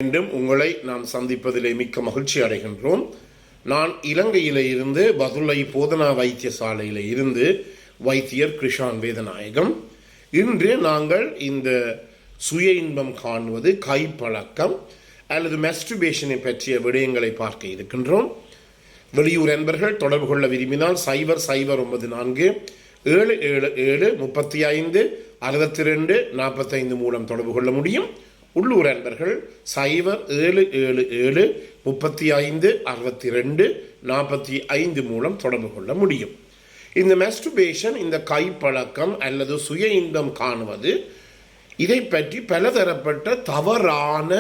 மீண்டும் உங்களை நாம் சந்திப்பதிலே மிக்க மகிழ்ச்சி அடைகின்றோம். நான் இலங்கையில இருந்து பதுளை போதனா வைத்தியசாலையில இருந்து வைத்தியர் கிருஷான் வேதநாயகம். இன்று நாங்கள் இந்த சுய இன்பம் காணுவது, கைப்பழக்கம் அல்லது மெஸ்டுபேஷனை பற்றிய விடயங்களை பார்க்க இருக்கின்றோம். வெளியூர் என்பர்கள் தொடர்பு கொள்ள விரும்பினால் 0094 777 35 62 45 மூலம் தொடர்பு கொள்ள முடியும். உள்ளூர் அன்பர்கள் 0777 35 62 45 மூலம் தொடர்பு கொள்ள முடியும். இந்த மெஸ்டுபேஷன், இந்த கைப்பழக்கம் அல்லது சுய இன்பம் காணுவது, இதை பற்றி பலதரப்பட்ட தவறான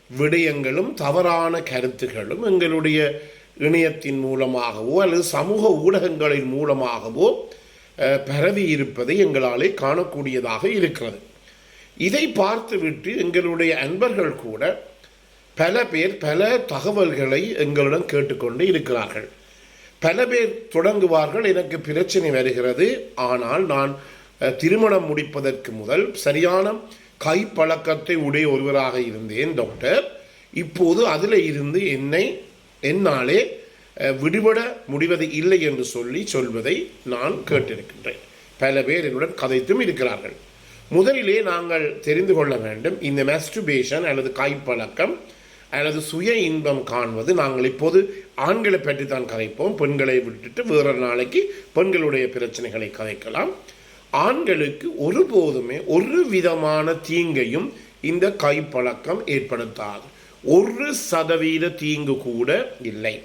விடயங்களும் தவறான கருத்துகளும் எங்களுடைய இணையத்தின் மூலமாகவோ அல்லது சமூக ஊடகங்களின் மூலமாகவோ பரவி இருப்பதை எங்களாலே காணக்கூடியதாக இருக்கிறது. இதை பார்த்துவிட்டு எங்களுடைய அன்பர்கள் கூட பல பேர் பல தகவல்களை எங்களிடம் கேட்டுக்கொண்டு இருக்கிறார்கள். பல பேர் தொடங்குவார்கள், எனக்கு பிரச்சனை வருகிறது, ஆனால் நான் திருமணம் முடிப்பதற்கு முதல் சரியான கைப்பழக்கத்தை உடைய ஒருவராக இருந்தேன் டாக்டர், இப்போது அதில் இருந்து என்னாலே விடுபட முடிவது இல்லை என்று சொல்வதை நான் கேட்டிருக்கின்றேன். பல பேர் என்னுடன் கதைத்தும் இருக்கிறார்கள். முதலிலே நாங்கள் தெரிந்து கொள்ள வேண்டும், இந்த மெஸ்டுபேஷன் அல்லது கைப்பழக்கம் அல்லது சுய இன்பம் காண்பது, நாங்கள் இப்போது ஆண்களை பற்றி தான் கதைப்போம். பெண்களை விட்டுட்டு வேறொரு நாளைக்கு பெண்களுடைய பிரச்சனைகளை கதைக்கலாம். ஆண்களுக்கு ஒருபோதுமே ஒரு விதமான தீங்கையும் இந்த கைப்பழக்கம் ஏற்படுத்தாது. 1% தீங்கு கூட இல்லை.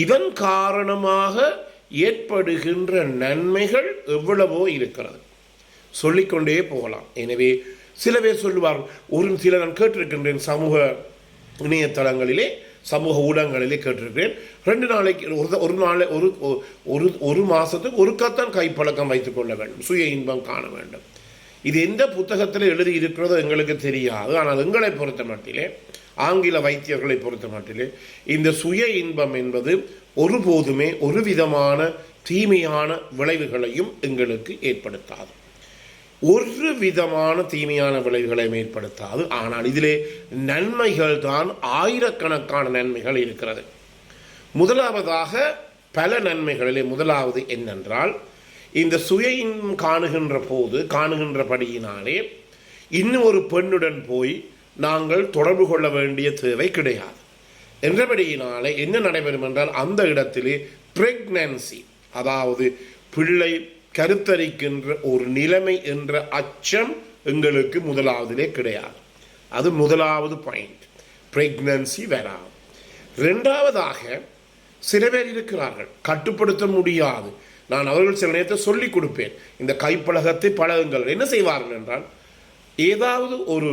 இதன் காரணமாக ஏற்படுகின்ற நன்மைகள் எவ்வளவோ இருக்கிறது, சொல்லிக்கொண்டே போகலாம். எனவே சில பேர் சொல்லுவார்கள், சில நான் கேட்டிருக்கின்றேன், சமூக இணையதளங்களிலே சமூக ஊடகங்களிலே கேட்டிருக்கிறேன், 2 நாளைக்கு ஒரு மாதத்துக்கு ஒருக்காத்தான் கைப்பழக்கம் வைத்துக் கொள்ள வேண்டும், சுய இன்பம் காண வேண்டும். இது எந்த புத்தகத்தில் எழுதி இருக்கிறதோ எங்களுக்கு தெரியாது. ஆனால் எங்களை பொறுத்த மட்டிலே, ஆங்கில வைத்தியர்களை பொறுத்த மட்டிலே, இந்த சுய இன்பம் என்பது ஒருபோதுமே ஒரு விதமான தீமையான விளைவுகளையும் எங்களுக்கு ஏற்படுத்தாது. ஒரு விதமான தீமையான விளைவுகளை ஏற்படுத்தாது. ஆனால் இதிலே நன்மைகள் தான் ஆயிரக்கணக்கான நன்மைகள் இருக்கிறது. முதலாவதாக பல நன்மைகளிலே முதலாவது என்னென்றால், இந்த சுய இன்பம் காணுகின்றபடியினாலே இன்னும் ஒரு பெண்ணுடன் போய் நாங்கள் தொடர்பு கொள்ள வேண்டிய தேவை கிடையாது என்றபடியினாலே என்ன நடைபெறும் என்றால், அந்த இடத்திலே பிரெக்னன்சி, அதாவது பிள்ளை கருத்தரிக்கின்ற ஒரு நிலைமை என்ற அச்சம் எங்களுக்கு முதலாவதிலே கிடையாது. அது முதலாவது பாயிண்ட். பிரெக்னன்சி வராது. 2வதாக, சில பேர் இருக்கிறார்கள் கட்டுப்படுத்த முடியாது. நான் அவர்கள் சில நேரத்தை சொல்லிக் கொடுப்பேன், இந்த கைப்பழக்கத்தை பழகுங்கள். என்ன செய்வார்கள் என்றால், ஏதாவது ஒரு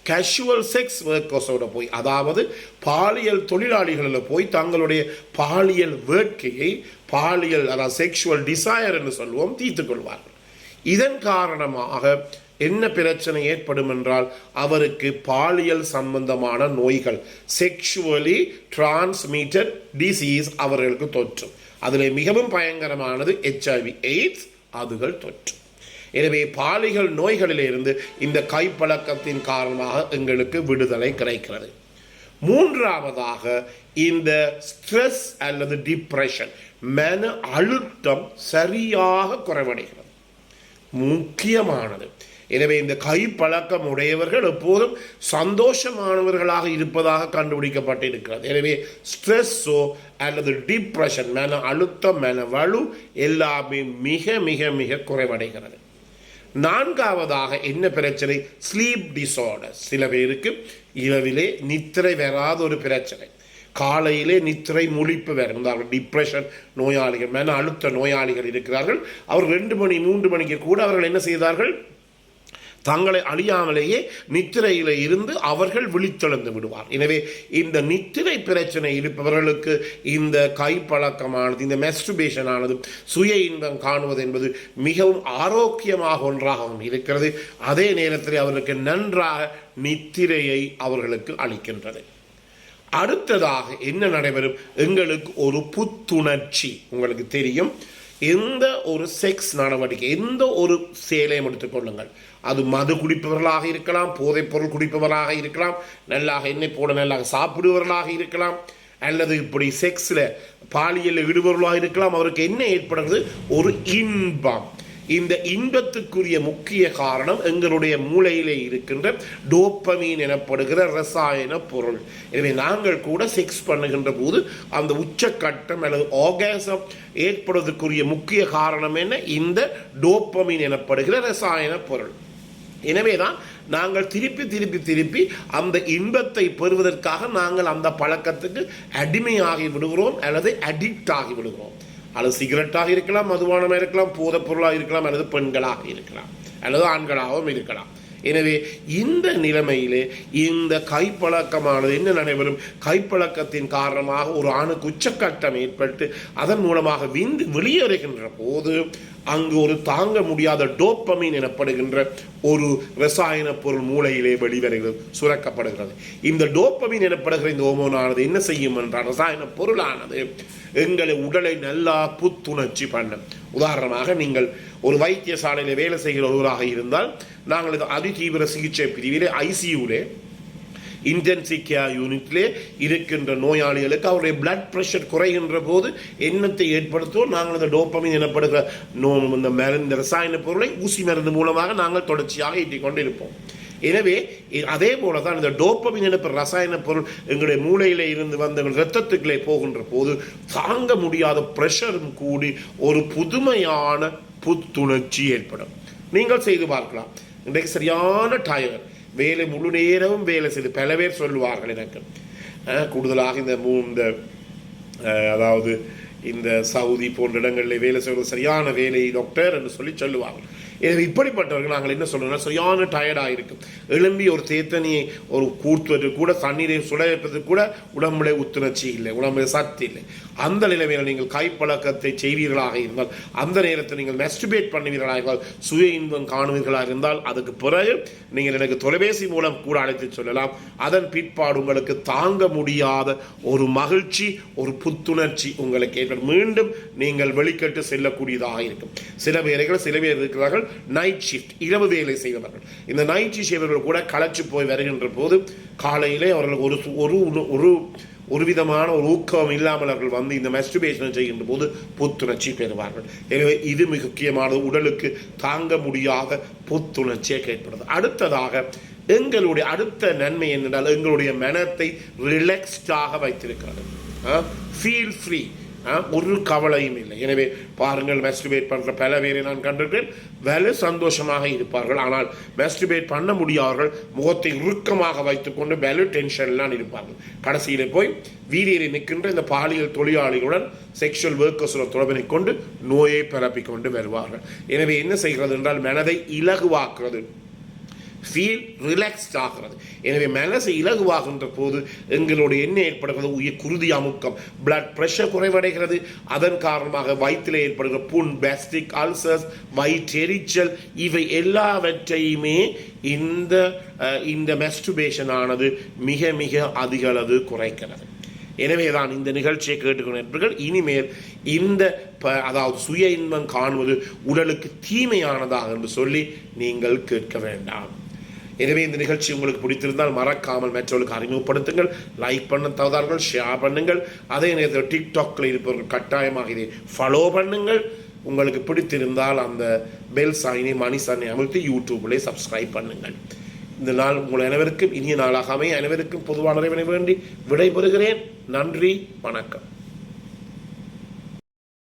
கேஷுவல் செக்ஸ் ஒர்க்கர்ஸோட போய், அதாவது பாலியல் தொழிலாளிகளில் போய் தங்களுடைய பாலியல் வேட்கையை, அதாவது செக்ஷுவல் டிசையர் என்று சொல்லுவோம், தீர்த்துக் கொள்வார்கள். இதன் காரணமாக என்ன பிரச்சனை ஏற்படும் என்றால், அவருக்கு பாலியல் சம்பந்தமான நோய்கள், செக்ஷுவலி டிரான்ஸ்மிட்டட் டிசீஸ் அவர்களுக்கு தொற்றும். அதில் மிகவும் பயங்கரமானது HIV AIDS, அதுகள் தொற்றும். எனவே பாலியல் நோய்களிலிருந்து இந்த கைப்பழக்கத்தின் காரணமாக எங்களுக்கு விடுதலை கிடைக்கிறது. 3வதாக, இந்த ஸ்ட்ரெஸ் அல்லது டிப்ரெஷன், மன அழுத்தம் சரியாக குறைவடைகிறது. முக்கியமானது. எனவே இந்த கைப்பழக்கம் உடையவர்கள் எப்போதும் சந்தோஷமானவர்களாக இருப்பதாக கண்டுபிடிக்கப்பட்டிருக்கிறது. எனவே ஸ்ட்ரெஸ்ஸோ அல்லது டிப்ரெஷன், மன அழுத்தம், மன வலு எல்லாமே மிக மிக மிக குறைவடைகிறது. 4வதாக என்ன பிரச்சனை? Sleep disorder. சில பேருக்கு இரவிலே நித்திரை வராத ஒரு பிரச்சனை, காலையிலே நித்திரை முழிப்பு வரும். டிப்ரெஷன் நோயாளிகள், மன அழுத்த நோயாளிகள் இருக்கிறார்கள். அவர் 2 மணி 3 மணிக்கு கூட அவர்கள் என்ன செய்தார்கள், தங்களை அழியாமலேயே நித்திரையில இருந்து அவர்கள் விழித்தெழுந்து விடுவார். எனவே இந்த நித்திரை பிரச்சனை இருப்பவர்களுக்கு இந்த கைப்பழக்கமானது, இந்த மெஸ்டுபேஷன் ஆனது, சுய இன்பம் காணுவது என்பது மிகவும் ஆரோக்கியமாக ஒன்றாகவும் இருக்கிறது. அதே நேரத்தில் அவர்களுக்கு நன்றாக நித்திரையை அவர்களுக்கு அளிக்கின்றது. அடுத்ததாக என்ன நடைபெறும்? எங்களுக்கு ஒரு புத்துணர்ச்சி. உங்களுக்கு தெரியும், எந்த ஒரு செக்ஸ் நடவடிக்கை, எந்த ஒரு செயலையும் எடுத்துக்கொள்ளுங்கள். அது மது குடிப்பவர்களாக இருக்கலாம், போதைப் பொருள் குடிப்பவர்களாக இருக்கலாம், நல்லாக எண்ணெய் போட நல்லாக சாப்பிடுபவர்களாக இருக்கலாம், அல்லது இப்படி செக்ஸில் பாலியலில் ஈடுபவர்களாக இருக்கலாம். அவருக்கு என்ன ஏற்படுறது? ஒரு இன்பம். இந்த இன்பத்துக்குரிய முக்கிய காரணம் எங்களுடைய மூளையிலே இருக்கின்ற டோப்பமீன் எனப்படுகிற ரசாயன பொருள். எனவே நாங்கள் கூட செக்ஸ் பண்ணுகின்ற போது அந்த உச்சக்கட்டம் அல்லது ஆர்காசம் ஏற்படுவதற்குரிய முக்கிய காரணம் என்ன? இந்த டோப்பமீன் எனப்படுகிற ரசாயன பொருள். எனவேதான் நாங்கள் திருப்பி அந்த இன்பத்தை பெறுவதற்காக நாங்கள் அந்த பழக்கத்துக்கு அடிமையாகி விடுகிறோம் அல்லது அடிக்ட் ஆகி விடுகிறோம். அல்லது சிகரெட்டாக இருக்கலாம், மதுபானமாக இருக்கலாம், போதைப் பொருளாக இருக்கலாம், அல்லது பெண்களாக இருக்கலாம், அல்லது ஆண்களாகவும் இருக்கலாம். எனவே இந்த நிலைமையிலே இந்த கைப்பழக்கமானது என்ன நடைபெறும்? கைப்பழக்கத்தின் காரணமாக ஒரு ஆணுக்கு உச்சக்கட்டம் ஏற்பட்டு அதன் மூலமாக வெளியேறுகின்ற போது அங்கு ஒரு தாங்க முடியாத டோப்பமீன் எனப்படுகின்ற ஒரு ரசாயன பொருள் மூளையிலே வெளிவருகிறது, சுரக்கப்படுகிறது. இந்த டோப்பமீன் எனப்படுகிற இந்த ஹோமோனானது என்ன செய்யும் என்றால், ரசாயன பொருளானது எங்களை உடலை நல்லா புத்துணர்ச்சி பண்ணும். உதாரணமாக நீங்கள் ஒரு வைத்தியசாலையில் வேலை செய்கிற ஒருவராக இருந்தால், நாங்கள் இது அதிதீவிர சிகிச்சை பிரிவிலே ஐசியூலே இன்டென்சிவ் கேர் யூனிட்லே இருக்கின்ற நோயாளிகளுக்கு அவருடைய பிளட் ப்ரெஷர் குறைகின்ற போது எண்ணத்தை ஏற்படுத்துவோம். நாங்கள் இந்த டோப்பமின் எனப்படுகிற இந்த மருந்து ரசாயன பொருளை ஊசி மருந்து மூலமாக நாங்கள் தொடர்ச்சியாக ஈட்டிக் கொண்டு இருப்போம். எனவே அதே போல தான் இந்த டோப்பமின் எனப்படுற ரசாயன பொருள் எங்களுடைய மூளையிலே இருந்து வந்து இரத்தத்துக்குள்ளே போகின்ற போது தாங்க முடியாத ப்ரெஷரும் கூடி ஒரு புதுமையான புத்துணர்ச்சி ஏற்படும். நீங்கள் செய்து பார்க்கலாம். இன்றைக்கு சரியான டயர் வேலை, முழு நேரமும் வேலை செய்து பல பேர் சொல்லுவார்கள் எனக்கு, கூடுதலாக இந்த அதாவது இந்த சவுதி போன்ற இடங்களில் வேலை செய்வது சரியான வேலை டாக்டர் என்று சொல்லுவாங்க. எனவே இப்படிப்பட்டவர்கள் நாங்கள் என்ன சொல்றோம்னா, சரியான டயர்டாக இருக்கும். எழும்பி ஒரு தேத்தனியை ஒரு கூட்டுவது கூட, தண்ணீரை சுடைப்பது கூட உடம்புடைய உத்துணர்ச்சி இல்லை, உடம்புடைய சக்தி இல்லை. அந்த நிலைமையில் நீங்கள் கைப்பழக்கத்தை செய்வீர்களாக இருந்தால், அந்த நேரத்தில் நீங்கள் மெஸ்டுபேட் பண்ணுவீர்களாக இருந்தால், சுய இன்பம் காணுவீர்களாக இருந்தால், அதுக்கு பிறகு நீங்கள் எனக்கு தொலைபேசி மூலம் கூட அழைத்து சொல்லலாம். அதன் பிற்பாடு உங்களுக்கு தாங்க முடியாத ஒரு மகிழ்ச்சி, ஒரு புத்துணர்ச்சி உங்களுக்கு ஏற்படும். மீண்டும் நீங்கள் வெளிக்கட்டு செல்லக்கூடியதாக இருக்கும். சில பேர் இருக்கிறார்கள் நைட் ஷிஃப்ட், இரவு வேலை செய்வர்கள். இந்த நைட் ஷிஃப்ட் செய்வர்கள் கூட களைச்சு போய் வருகின்ற போது காலையிலே அவர்களுக்கு ஒரு விதமான ஒரு ஊக்கம் இல்லாமல் அவர்கள் வந்து இந்த மெஸ்டுபேஷன் செய்கின்ற போது புத்துணர்ச்சி பெறுவார்கள். எனவே இது மிக முக்கியமானது, உடலுக்கு தாங்க முடியாத புத்துணர்ச்சியை ஏற்படுது. அடுத்ததாக எங்களுடைய அடுத்த நன்மை என்னென்றால், எங்களுடைய மனத்தை ரிலாக்ஸ்டாக வைத்திருக்கிறது. ஃபீல் ஃப்ரீ, ஒரு கவலையும் இல்லை. எனவே பாருங்கள், மெஸ்டுபேட் பண்ணுற பல பேரை நான் கண்டிருக்கேன். வேலை சந்தோஷமாக இருப்பார்கள், ஆனால் மெஸ்டுபேட் பண்ண முடியாதவர்கள் முகத்தை இறுக்கமாக வைத்துக்கொண்டு வேலை டென்ஷன்லாம் இருப்பார்கள். கடைசியில் போய் வீதியில் நிற்கின்ற இந்த பாலியல் தொழிலாளிகளுடன் செக்ஷுவல் ஒர்க்கர்ஸுடன் தொடர்பினை கொண்டு நோயை பரப்பிக் கொண்டு வருவார்கள். எனவே என்ன செய்கிறது என்றால், மனதை இலகுவாக்குறது, ஃபீல் ரிலாக்ஸ்ட் ஆகிறது. எனவே மனசை இலகுவாகின்ற போது எங்களுடைய என்ன ஏற்படுகிறது? உயிர் குருதி அமுக்கம், பிளட் பிரஷர் குறைவடைகிறது. அதன் காரணமாக வயிற்றில் ஏற்படுகிற புண், பேஸ்டிக் அல்சர்ஸ், வயிற்றெரிச்சல், இவை எல்லாவற்றையுமே இந்த மெஸ்டுபேஷன் ஆனது மிக மிக அதிக அளவு குறைக்கிறது. எனவேதான் இந்த நிகழ்ச்சியை கேட்டுக்கொண்டிருப்பீர்கள். இனிமேல் அதாவது சுய இன்பம் காணுவது உடலுக்கு தீமையானதாக என்று சொல்லி நீங்கள் கேட்க வேண்டாம். எனவே இந்த நிகழ்ச்சி உங்களுக்கு பிடித்திருந்தால் மறக்காமல் மற்றவர்களுக்கு அறிமுகப்படுத்துங்கள், லைக் பண்ண தவறார்கள், ஷேர் பண்ணுங்கள். அதே நேரத்தில் டிக்டாக்ல இருப்பவர்கள் கட்டாயமாக இதை ஃபாலோ பண்ணுங்கள். உங்களுக்கு பிடித்திருந்தால் அந்த பெல் சைனை மணி சைனை அமர்த்தி யூடியூப்லேயே சப்ஸ்கிரைப் பண்ணுங்கள். இந்த நாள் உங்கள் அனைவருக்கும் இனிய நாளாக அமைய அனைவருக்கும் பொதுவான இறைவனை வேண்டி விடைபெறுகிறேன். நன்றி, வணக்கம்.